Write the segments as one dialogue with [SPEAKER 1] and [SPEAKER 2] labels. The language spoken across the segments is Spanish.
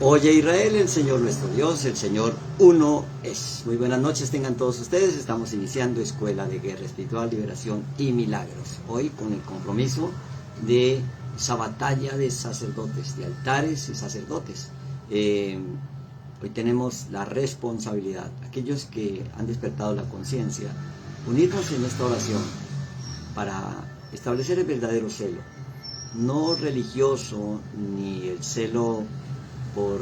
[SPEAKER 1] Oye Israel, el Señor nuestro Dios, el Señor uno es. Muy buenas noches tengan todos ustedes. Estamos iniciando Escuela de Guerra Espiritual, Liberación y Milagros. Hoy con el compromiso de esa batalla de sacerdotes, de altares y sacerdotes. Hoy tenemos la responsabilidad, aquellos que han despertado la conciencia, unirnos en esta oración para establecer el verdadero celo, no religioso ni el celo por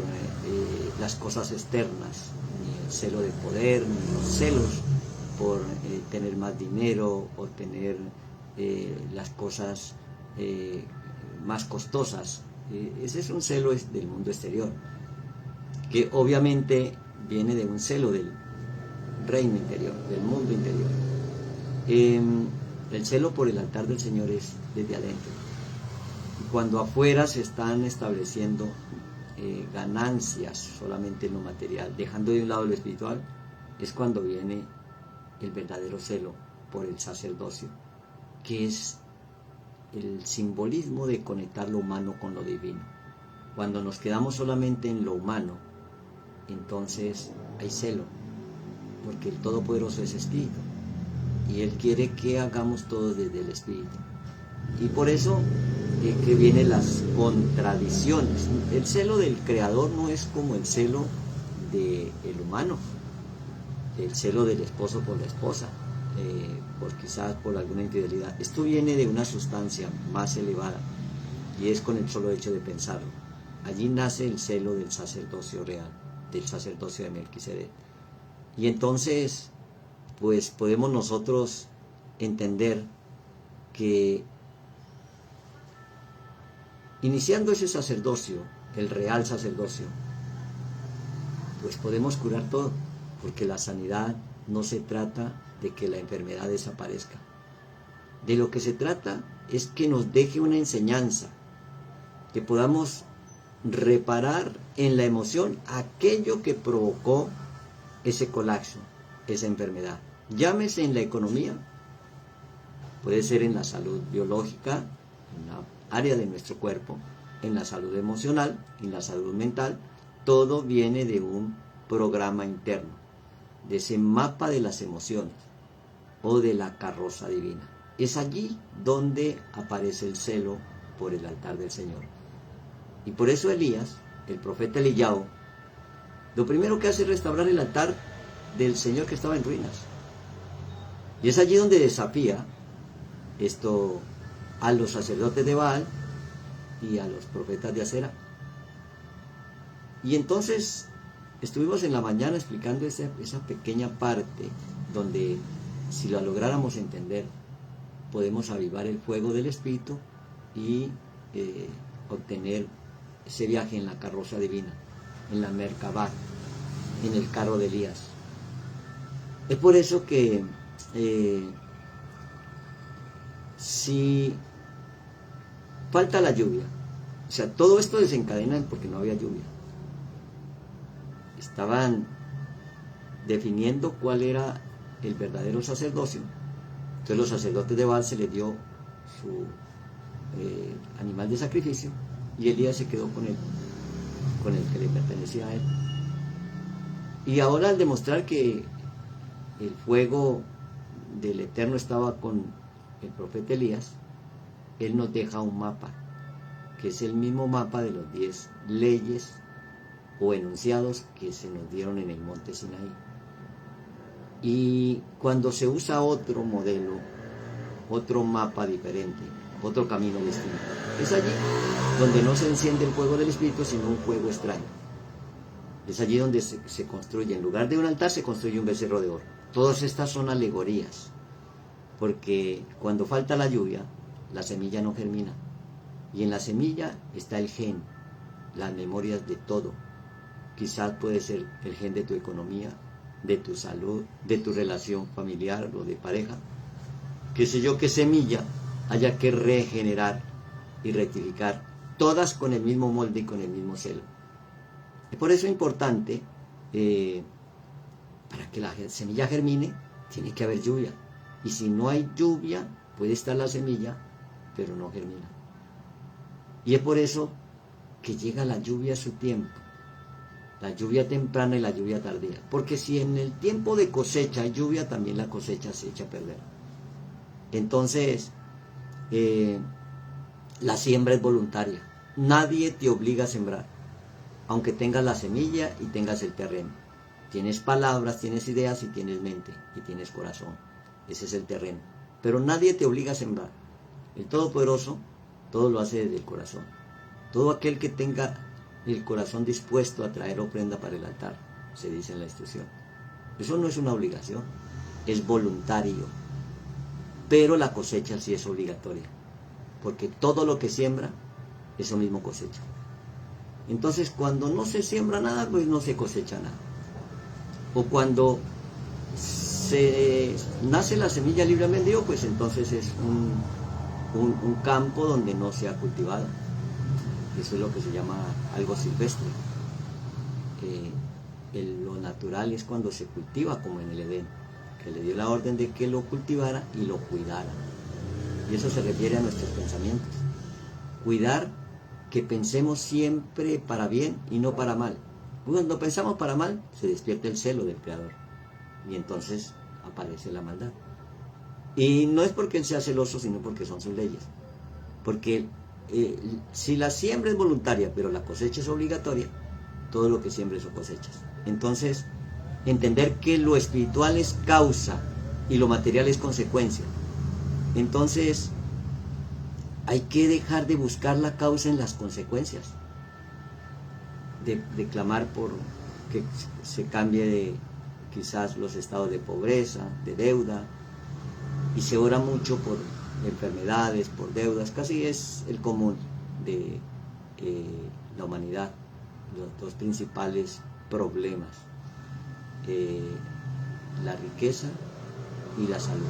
[SPEAKER 1] las cosas externas, ni el celo de poder, ni los celos por tener más dinero o tener las cosas más costosas. Ese es un celo del mundo exterior, que obviamente viene de un celo del reino interior, del mundo interior. El celo por el altar del Señor es desde adentro. Y cuando afuera se están estableciendo ganancias solamente en lo material, dejando de un lado lo espiritual, es cuando viene el verdadero celo por el sacerdocio, que es el simbolismo de conectar lo humano con lo divino. Cuando nos quedamos solamente en lo humano, entonces hay celo, porque el Todopoderoso es espíritu y Él quiere que hagamos todo desde el espíritu. Y por eso que vienen las contradicciones. El celo del Creador no es como el celo del humano, el celo del esposo por la esposa, quizás por alguna infidelidad. Esto viene de una sustancia más elevada y es con el solo hecho de pensarlo. Allí nace el celo del sacerdocio real, del sacerdocio de Melquisedec. Y entonces, pues podemos nosotros entender que iniciando ese sacerdocio, el real sacerdocio, pues podemos curar todo, porque la sanidad no se trata de que la enfermedad desaparezca. De lo que se trata es que nos deje una enseñanza, que podamos reparar en la emoción aquello que provocó ese colapso, esa enfermedad. Llámese en la economía, puede ser en la salud biológica, en la área de nuestro cuerpo, en la salud emocional, en la salud mental. Todo viene de un programa interno, de ese mapa de las emociones o de la carroza divina. Es allí donde aparece el celo por el altar del Señor. Y por eso Elías, el profeta Eliyahu, lo primero que hace es restaurar el altar del Señor que estaba en ruinas. Y es allí donde desafía a los sacerdotes de Baal y a los profetas de Acera. Y entonces estuvimos en la mañana explicando esa pequeña parte donde, si la lográramos entender, podemos avivar el fuego del Espíritu y obtener ese viaje en la carroza divina, en la Merkabah, en el carro de Elías. Es por eso que si falta la lluvia, o sea, todo esto desencadena porque no había lluvia. Estaban definiendo cuál era el verdadero sacerdocio. Entonces los sacerdotes de Baal se les dio su animal de sacrificio y Elías se quedó con el que le pertenecía a él. Y ahora, al demostrar que el fuego del Eterno estaba con el profeta Elías, él nos deja un mapa, que es el mismo mapa de los 10 leyes o enunciados que se nos dieron en el monte Sinaí. Y cuando se usa otro modelo, otro mapa diferente, otro camino distinto, es allí donde no se enciende el fuego del Espíritu, sino un fuego extraño. Es allí donde se construye, en lugar de un altar, se construye un becerro de oro. Todas estas son alegorías, porque cuando falta la lluvia, la semilla no germina. Y en la semilla está el gen, las memorias de todo. Quizás puede ser el gen de tu economía, de tu salud, de tu relación familiar o de pareja. Qué sé yo, qué semilla haya que regenerar y rectificar, todas con el mismo molde y con el mismo celo. Es por eso importante, para que la semilla germine, tiene que haber lluvia. Y si no hay lluvia, puede estar la semilla, pero no germina. Y es por eso que llega la lluvia a su tiempo. la lluvia temprana y la lluvia tardía. Porque si en el tiempo de cosecha hay lluvia, también la cosecha se echa a perder. Entonces, la siembra es voluntaria. Nadie te obliga a sembrar, aunque tengas la semilla y tengas el terreno. Tienes palabras, tienes ideas y tienes mente y tienes corazón. Ese es el terreno. Pero nadie te obliga a sembrar. El Todopoderoso todo lo hace desde el corazón. Todo aquel que tenga el corazón dispuesto a traer ofrenda para el altar, se dice en la instrucción. Eso no es una obligación, es voluntario. Pero la cosecha sí es obligatoria, porque todo lo que siembra, eso mismo cosecha. Entonces, cuando no se siembra nada, pues no se cosecha nada. O cuando se nace la semilla libremente, pues entonces es un campo donde no se ha cultivado. Eso es lo que se llama algo silvestre. Lo natural es cuando se cultiva, como en el Edén, que le dio la orden de que lo cultivara y lo cuidara. Y eso se refiere a nuestros pensamientos. Cuidar que pensemos siempre para bien y no para mal. Cuando pensamos para mal, se despierta el celo del Creador. Y entonces aparece la maldad. Y no es porque Él sea celoso, sino porque son sus leyes. Porque si la siembra es voluntaria, pero la cosecha es obligatoria, todo lo que siembra eso cosechas. Entonces, entender que lo espiritual es causa y lo material es consecuencia. Entonces, hay que dejar de buscar la causa en las consecuencias. De clamar por que se cambie quizás los estados de pobreza, de deuda, y se ora mucho por enfermedades, por deudas, casi es el común de la humanidad, los dos principales problemas, la riqueza y la salud,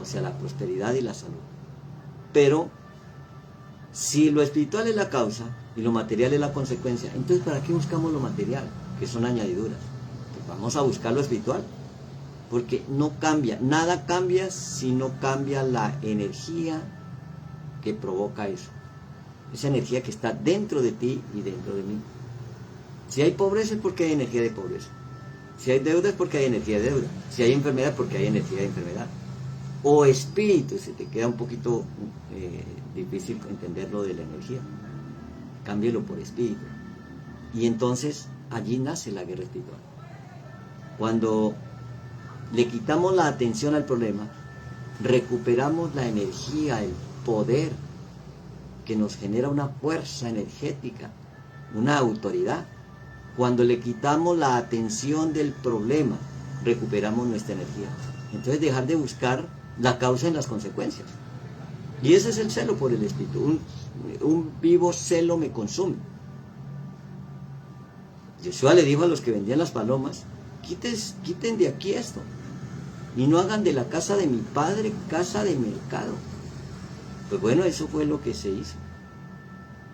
[SPEAKER 1] o sea, la prosperidad y la salud. Pero si lo espiritual es la causa y lo material es la consecuencia, entonces ¿para qué buscamos lo material? Que son añadiduras. Pues vamos a buscar lo espiritual, porque no cambia, nada cambia si no cambia la energía que provoca eso. Esa energía que está dentro de ti y dentro de mí. Si hay pobreza es porque hay energía de pobreza. Si hay deuda es porque hay energía de deuda. Si hay enfermedad es porque hay energía de enfermedad. O espíritu, se te queda un poquito difícil entender lo de la energía. Cámbielo por espíritu. Y entonces allí nace la guerra espiritual. Cuando le quitamos la atención al problema, recuperamos la energía, el poder que nos genera una fuerza energética, una autoridad. Cuando le quitamos la atención del problema, recuperamos nuestra energía. Entonces dejar de buscar la causa en las consecuencias. Y ese es el celo por el espíritu. Un vivo celo me consume. Yeshua le dijo a los que vendían las palomas, quiten de aquí esto y no hagan de la casa de mi padre casa de mercado. Pues bueno, eso fue lo que se hizo,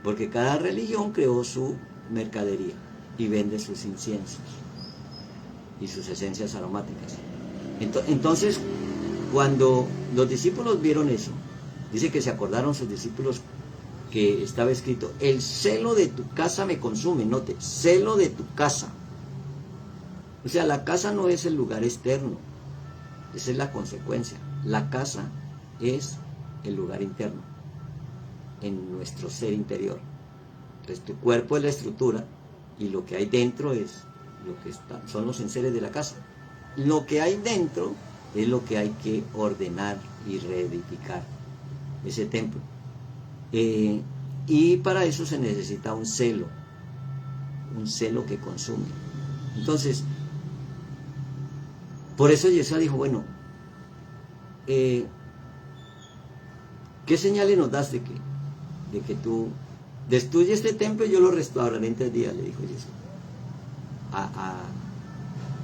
[SPEAKER 1] porque cada religión creó su mercadería y vende sus inciensos y sus esencias aromáticas. Entonces, cuando los discípulos vieron eso, dice que se acordaron sus discípulos que estaba escrito, el celo de tu casa me consume. Note, celo de tu casa. O sea, la casa no es el lugar externo, esa es la consecuencia. La casa es el lugar interno, en nuestro ser interior. Entonces tu cuerpo es la estructura y lo que hay dentro es lo que son los enseres de la casa. Lo que hay dentro es lo que hay que ordenar y reedificar, ese templo. Y para eso se necesita un celo que consume. Entonces, por eso Yeshua dijo, bueno, ¿qué señales nos das de que tú destruye este templo y yo lo restauraré en 3 días? Le dijo Yeshua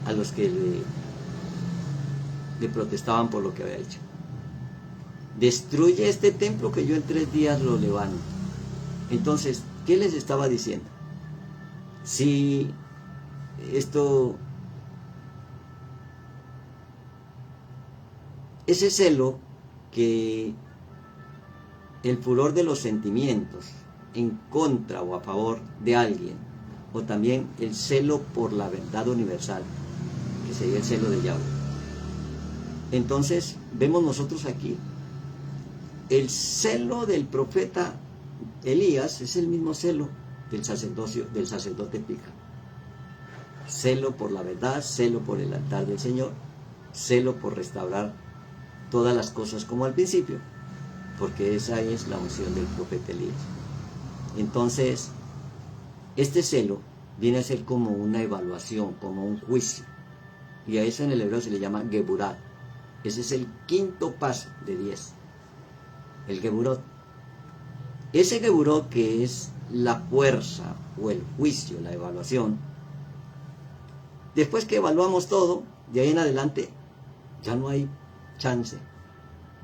[SPEAKER 1] a los que le protestaban por lo que había hecho. Destruye este templo que yo en 3 días lo levanto. Entonces, ¿qué les estaba diciendo? Si ese celo, que el furor de los sentimientos en contra o a favor de alguien o también el celo por la verdad universal, que sería el celo de Yahweh. Entonces, vemos nosotros aquí, el celo del profeta Elías es el mismo celo del sacerdote Pica. Celo por la verdad, celo por el altar del Señor, celo por restaurar todas las cosas como al principio, porque esa es la unción del profeta Elías. Entonces, este celo viene a ser como una evaluación, como un juicio, y a eso en el hebreo se le llama geburah. Ese es el quinto paso de 10, el geburot. Ese geburot, que es la fuerza o el juicio, la evaluación, después que evaluamos todo, de ahí en adelante ya no hay chance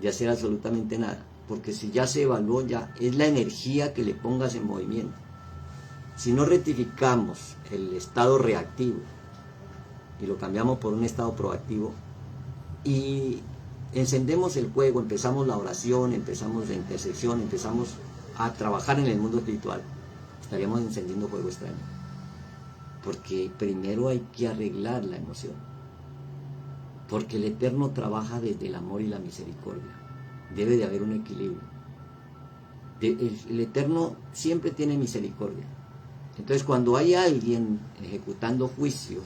[SPEAKER 1] de hacer absolutamente nada, porque si ya se evaluó, ya es la energía que le pongas en movimiento. Si no rectificamos el estado reactivo y lo cambiamos por un estado proactivo y encendemos el fuego, empezamos la oración, empezamos la intercesión, empezamos a trabajar en el mundo espiritual, estaríamos encendiendo fuego extraño, porque primero hay que arreglar la emoción, porque el Eterno trabaja desde el amor y la misericordia. Debe de haber un equilibrio. El Eterno siempre tiene misericordia. Entonces, cuando hay alguien ejecutando juicios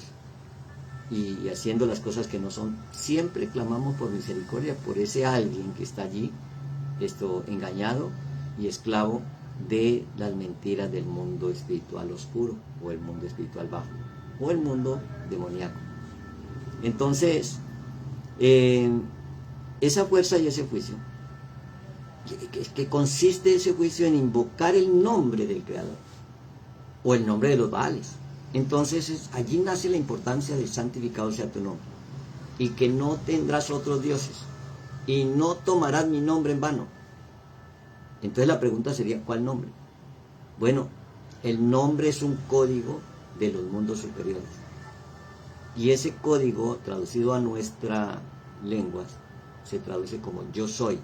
[SPEAKER 1] y haciendo las cosas que no son, siempre clamamos por misericordia por ese alguien que está allí, engañado y esclavo de las mentiras del mundo espiritual oscuro, o el mundo espiritual bajo, o el mundo demoníaco. Entonces, esa fuerza y ese juicio, que consiste ese juicio en invocar el nombre del Creador, o el nombre de los Baales. Entonces allí nace la importancia de santificado sea tu nombre, y que no tendrás otros dioses, y no tomarás mi nombre en vano. Entonces la pregunta sería, ¿cuál nombre? Bueno, el nombre es un código de los mundos superiores, y ese código, traducido a nuestra lengua, se traduce como yo soy.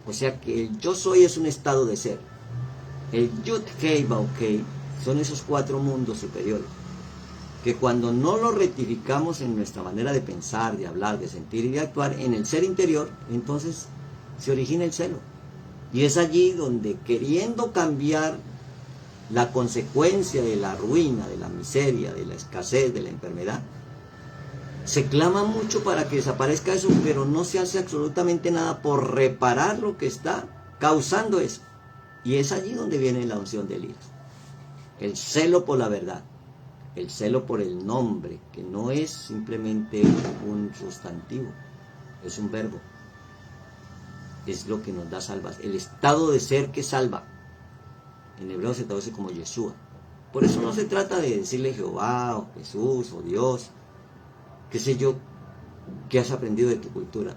[SPEAKER 1] O sea que el yo soy es un estado de ser. El Yud Hei Vav Hei son esos 4 mundos superiores, que cuando no los rectificamos en nuestra manera de pensar, de hablar, de sentir y de actuar en el ser interior, entonces se origina el celo. Y es allí donde, queriendo cambiar la consecuencia de la ruina, de la miseria, de la escasez, de la enfermedad, se clama mucho para que desaparezca eso, pero no se hace absolutamente nada por reparar lo que está causando eso. Y es allí donde viene la unción de Elías. El celo por la verdad, el celo por el nombre, que no es simplemente un sustantivo, es un verbo. Es lo que nos da salvación, el estado de ser que salva. En hebreo se traduce como Yeshua. Por eso no se trata de decirle Jehová, o Jesús, o Dios, qué sé yo, qué has aprendido de tu cultura.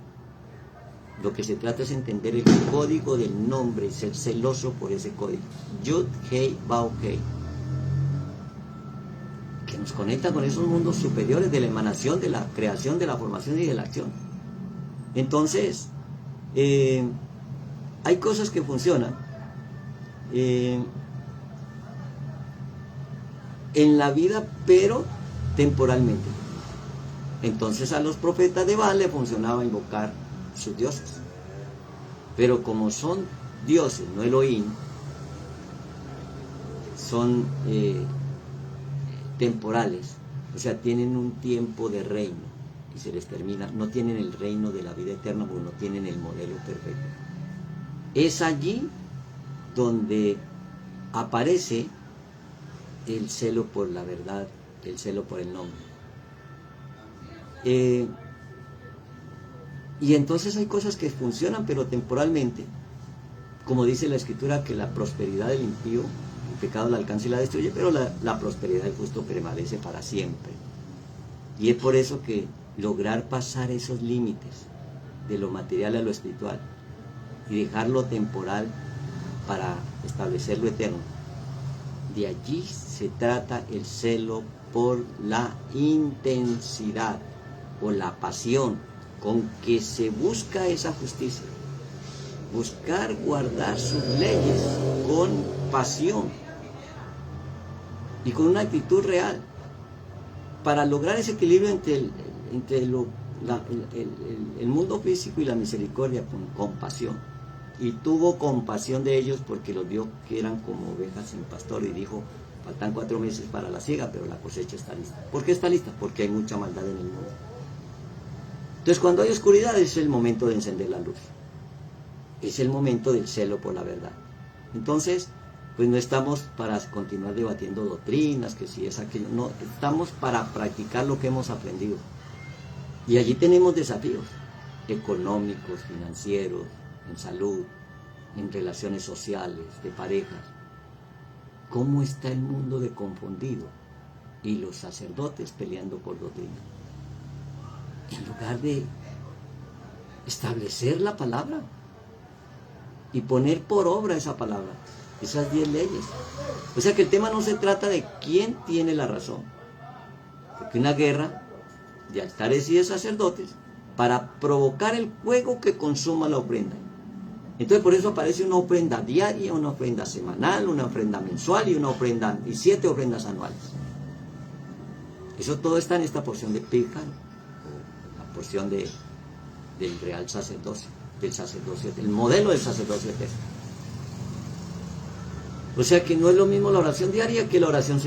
[SPEAKER 1] Lo que se trata es entender el código del nombre y ser celoso por ese código. Yud Hei Vav Hei, que nos conecta con esos mundos superiores de la emanación, de la creación, de la formación y de la acción. Entonces, hay cosas que funcionan en la vida, pero temporalmente. Entonces a los profetas de Baal le funcionaba invocar sus dioses, pero como son dioses, no Elohim, son temporales, o sea, tienen un tiempo de reino y se les termina, no tienen el reino de la vida eterna porque no tienen el modelo perfecto. Es allí donde aparece el celo por la verdad, el celo por el nombre. Y entonces hay cosas que funcionan pero temporalmente, como dice la Escritura, que la prosperidad del impío, el pecado la alcanza y la destruye, pero la prosperidad del justo permanece para siempre. Y es por eso que lograr pasar esos límites de lo material a lo espiritual y dejar lo temporal para establecer lo eterno, de allí se trata el celo por la intensidad o la pasión con que se busca esa justicia. Buscar guardar sus leyes con pasión. y con una actitud real, para lograr ese equilibrio entre el mundo físico y la misericordia, con compasión. Y tuvo compasión de ellos porque los vio que eran como ovejas sin pastor, y dijo: faltan 4 meses para la siega, pero la cosecha está lista. ¿Por qué está lista? Porque hay mucha maldad en el mundo. Entonces, cuando hay oscuridad, es el momento de encender la luz, es el momento del celo por la verdad. Entonces, pues no estamos para continuar debatiendo doctrinas, que si es aquello, no, estamos para practicar lo que hemos aprendido. Y allí tenemos desafíos económicos, financieros, en salud, en relaciones sociales, de parejas. ¿Cómo está el mundo de confundido? Y los sacerdotes peleando por doctrina. En lugar de establecer la palabra y poner por obra esa palabra, esas 10 leyes. O sea que el tema no se trata de quién tiene la razón, porque una guerra de altares y de sacerdotes para provocar el fuego que consuma la ofrenda. Entonces por eso aparece una ofrenda diaria, una ofrenda semanal, una ofrenda mensual y 7 ofrendas anuales. Eso todo está en esta porción de Pilhan, la porción del real sacerdocio, del modelo del sacerdocio eterno. O sea que no es lo mismo la oración diaria que la oración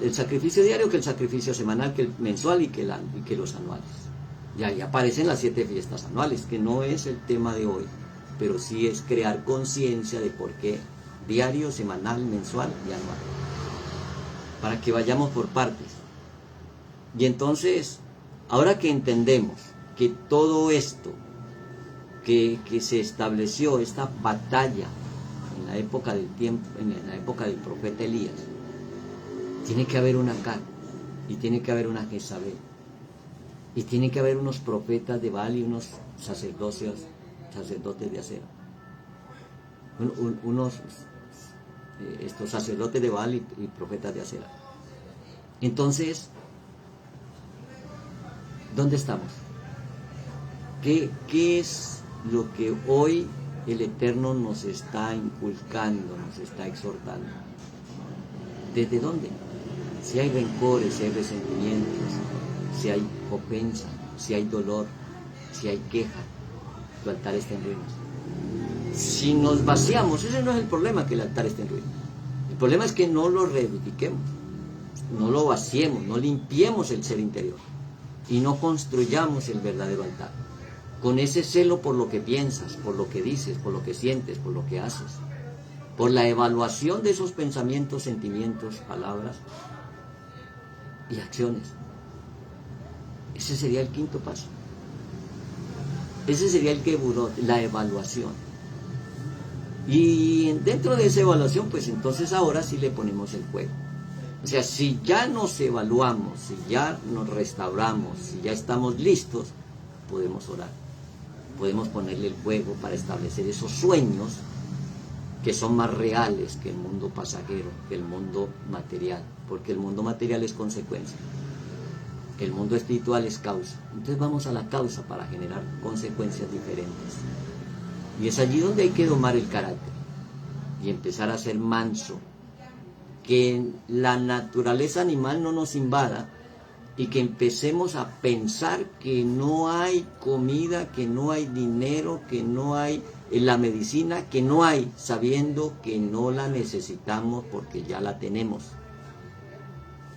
[SPEAKER 1] el sacrificio diario que el sacrificio semanal, que el mensual y que los anuales. Y ahí aparecen las 7 fiestas anuales, que no es el tema de hoy, pero sí es crear conciencia de por qué diario, semanal, mensual y anual, para que vayamos por partes. Y entonces, ahora que entendemos que todo esto que se estableció, esta batalla en la época del tiempo, en la época del profeta Elías, tiene que haber una Acar, y tiene que haber una Jezabel, y tiene que haber unos profetas de Baal y unos sacerdotes de Acera, estos sacerdotes de Baal y profetas de Acera. Entonces, ¿dónde estamos? ¿Qué es lo que hoy el Eterno nos está inculcando, nos está exhortando? ¿Desde dónde? Si hay rencores, si hay resentimientos, si hay ofensa, si hay dolor, si hay queja, tu altar está en ruinas. Si nos vaciamos, ese no es el problema, que el altar esté en ruinas. El problema es que no lo reedifiquemos, no lo vaciemos, no limpiemos el ser interior y no construyamos el verdadero altar con ese celo por lo que piensas, por lo que dices, por lo que sientes, por lo que haces, por la evaluación de esos pensamientos, sentimientos, palabras y acciones. Ese sería el 5.º paso. Ese sería el Geburot, la evaluación. Y dentro de esa evaluación, pues entonces ahora sí le ponemos el fuego. O sea, si ya nos evaluamos, si ya nos restauramos, si ya estamos listos, podemos orar. Podemos ponerle el fuego para establecer esos sueños que son más reales que el mundo pasajero, que el mundo material, porque el mundo material es consecuencia, el mundo espiritual es causa. Entonces vamos a la causa para generar consecuencias diferentes, y es allí donde hay que domar el carácter y empezar a ser manso, que la naturaleza animal no nos invada, y que empecemos a pensar que no hay comida, que no hay dinero, que no hay la medicina, que no hay, sabiendo que no la necesitamos porque ya la tenemos.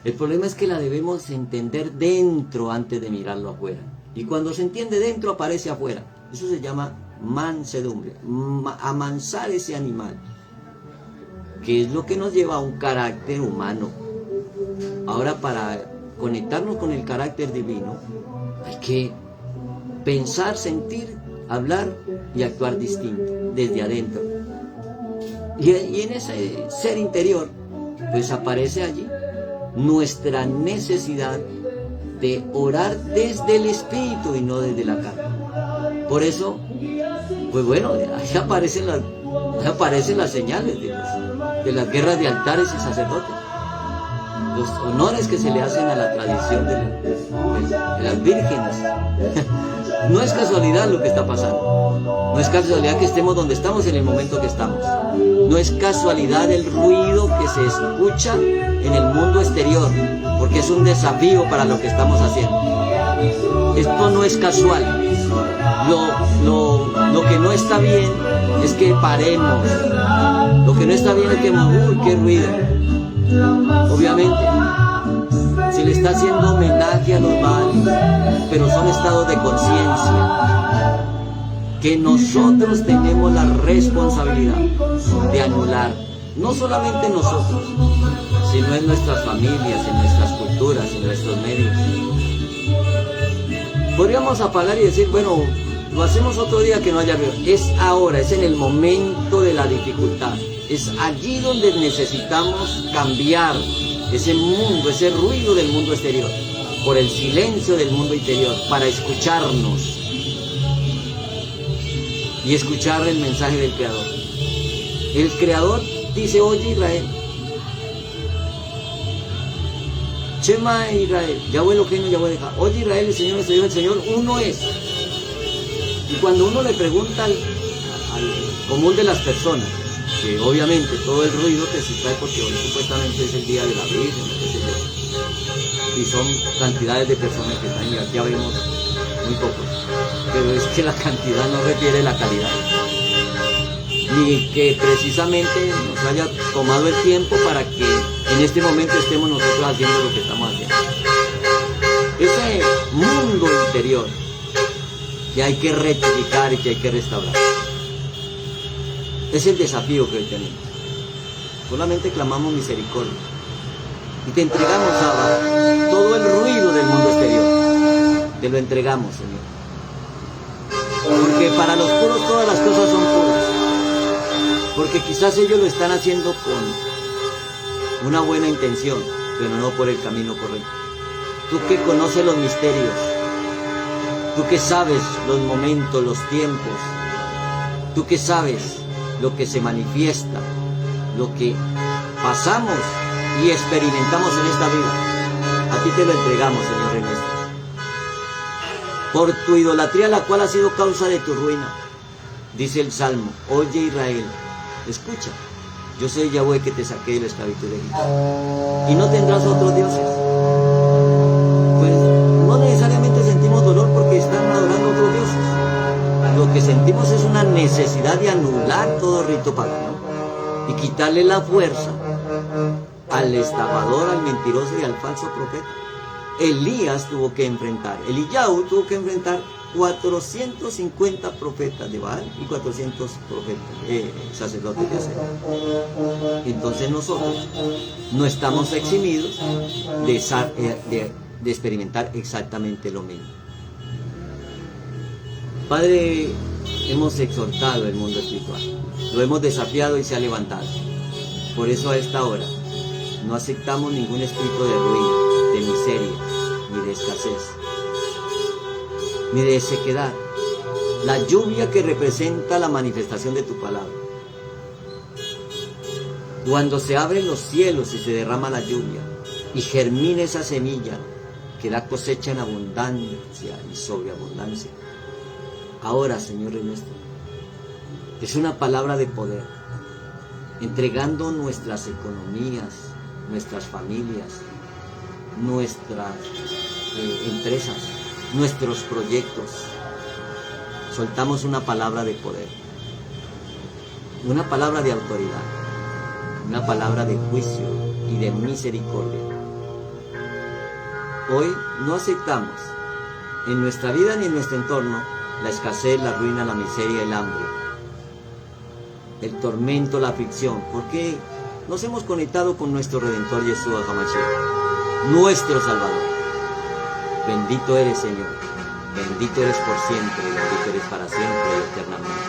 [SPEAKER 1] El problema es que la debemos entender dentro antes de mirarlo afuera. Y cuando se entiende dentro, aparece afuera. Eso se llama mansedumbre, amansar ese animal, que es lo que nos lleva a un carácter humano. Ahora, para conectarnos con el carácter divino, hay que pensar, sentir, hablar y actuar distinto, desde adentro. Y en ese ser interior, pues aparece allí nuestra necesidad de orar desde el espíritu y no desde la carne. Por eso, pues bueno, ahí aparecen las señales de las guerras de altares y sacerdotes, los honores que se le hacen a la tradición de las vírgenes. No es casualidad lo que está pasando. No es casualidad que estemos donde estamos en el momento que estamos. No es casualidad el ruido que se escucha en el mundo exterior, porque es un desafío para lo que estamos haciendo. Esto no es casual. Lo que no está bien es que paremos. Lo que no está bien es que, uy, qué ruido. Obviamente, se le está haciendo homenaje a los Baales, pero son estados de conciencia que nosotros tenemos la responsabilidad de anular, no solamente nosotros, sino en nuestras familias, en nuestras culturas, en nuestros medios. Podríamos apagar y decir, bueno, lo hacemos otro día que no haya ruido. Es ahora, es en el momento de la dificultad. Es allí donde necesitamos cambiar ese mundo, ese ruido del mundo exterior, por el silencio del mundo interior, para escucharnos y escuchar el mensaje del Creador. El Creador dice, oye Israel, Shema Israel, Yahweh Eloheinu, Yahweh Echad. Oye Israel, el Señor uno es. Y cuando uno le pregunta al común de las personas, que obviamente todo el ruido que se trae porque hoy supuestamente es el día de la Virgen, qué sé yo, y son cantidades de personas que están, y aquí vemos muy pocos, pero es que la cantidad no refiere la calidad, ni que precisamente nos haya tomado el tiempo para que en este momento estemos nosotros haciendo lo que estamos haciendo. Ese mundo interior que hay que rectificar y que hay que restaurar. Es el desafío que hoy tenemos. Solamente clamamos misericordia y te entregamos, Abba, todo el ruido del mundo exterior. Te lo entregamos, Señor. Porque para los puros todas las cosas son puras. Porque quizás ellos lo están haciendo con una buena intención, pero no por el camino correcto. Tú que conoces los misterios, tú que sabes los momentos, los tiempos, tú que sabes lo que se manifiesta, lo que pasamos y experimentamos en esta vida, a ti te lo entregamos, Señor Rey nuestro. Por tu idolatría, la cual ha sido causa de tu ruina, dice el Salmo, oye Israel, escucha, yo soy Yahweh que te saqué de la esclavitud de Egipto, y no tendrás otros dioses. Pues no necesariamente sentimos dolor porque están adorando otros dioses. Lo que sentimos es una necesidad de anular todo rito pagano y quitarle la fuerza al estafador, al mentiroso y al falso profeta. Elías tuvo que enfrentar, Eliyahu tuvo que enfrentar 450 profetas de Baal y 400 sacerdotes de Acera. Entonces nosotros no estamos eximidos de experimentar exactamente lo mismo. Padre, hemos exhortado el mundo espiritual, lo hemos desafiado y se ha levantado. Por eso a esta hora no aceptamos ningún espíritu de ruina, de miseria, ni de escasez, ni de sequedad. La lluvia que representa la manifestación de tu palabra. Cuando se abren los cielos y se derrama la lluvia y germina esa semilla que da cosecha en abundancia y sobreabundancia. Ahora, Señor nuestro, es una palabra de poder, entregando nuestras economías, nuestras familias, nuestras empresas, nuestros proyectos. Soltamos una palabra de poder, una palabra de autoridad, una palabra de juicio y de misericordia. Hoy no aceptamos en nuestra vida ni en nuestro entorno la escasez, la ruina, la miseria, el hambre, el tormento, la aflicción, porque nos hemos conectado con nuestro Redentor Yeshua HaMashiach, nuestro Salvador. Bendito eres, Señor, bendito eres por siempre, bendito eres para siempre y eternamente.